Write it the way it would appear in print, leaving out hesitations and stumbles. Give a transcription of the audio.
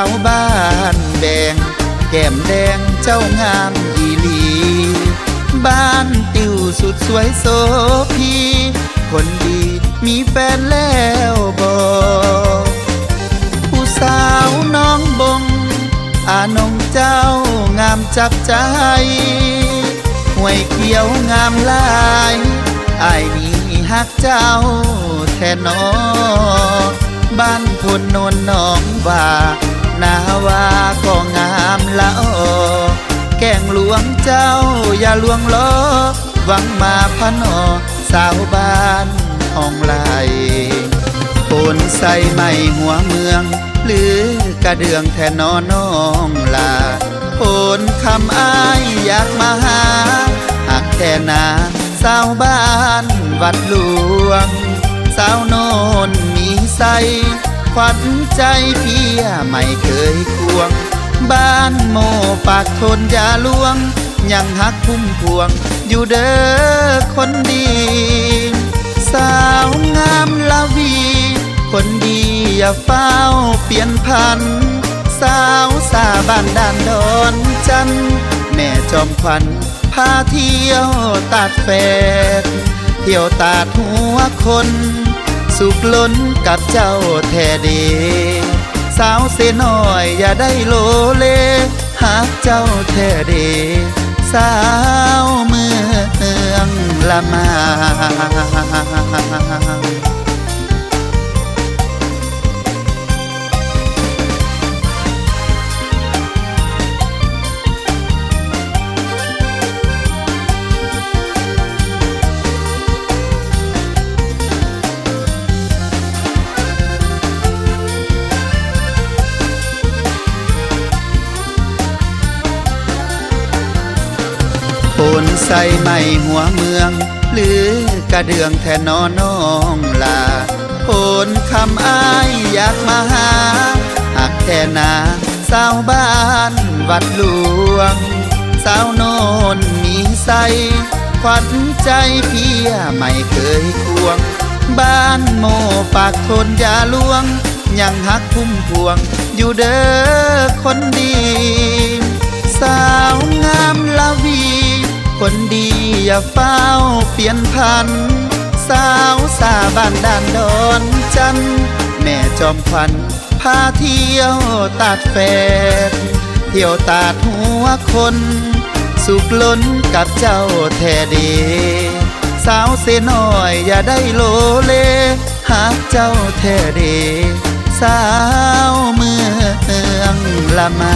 าวบ้านแดงแก้มแดงเจ้างามอีหลีบ้านติวสุดสวยโสพีคนดีมีแฟนแล้วบอกผู้สาวน้องบงอานงเจ้างามจับใจห้วยเขียวงามลายอ้ายนี้ฮักเจ้าแทนนอบ้านพนนนน้องว่าหน้าว่าก็งามละอแก่งหลวงเจ้าอย่าลวงล้อหวังมาพะนอสาวบ้านห้องไหลโอนใส่ไม่หัวเมืองหรือกระเดืองแทนน้องลาโอนคำอ้ายอยากมาหาหักแท่นาสาวบ้านวัดหลวงสาวโนนมีใสขวัญใจเพียไม่เคยควงบ้านโมปากทนอย่าลวงยังหักพุ่มพวงอยู่เด้อคนดีสาวงามละวีคนดีอย่าเฝ้าเปลี่ยนพันสาวสาบ้านด่านดอนจันแม่จอมขวัญพาเที่ยวตัดแฟดเที่ยวตาดหัวคนสุขล้นกับเจ้าแท้เดสาวเสน้อยอย่าได้โลเลหากเจ้าแท้เดสาวเมืองละมาโอนใส่ไม่หัวเมืองหรือกระเดืองแทนน้องลาโอนคำอ้ายอยากมาหาหักแท่นาสาวบ้านวัดหลวงสาวโนนมีใสขวัญใจเพียไม่เคยควงบ้านโมปากทนอย่าลวงยังหักพุ่มพวงอยู่เด้อคนดีสาวงามละวีคนดีอย่าเฝ้าเปลี่ยนพันสาวสาบ้านด่านดอนจันแม่จอมขวัญพาเที่ยวตัดแฟดเที่ยวตาดหัวคนสุขล้นกับเจ้าแท้เดสาวเสน้อยอย่าได้โลเลหากเจ้าแท้เดสาวเมืองละมา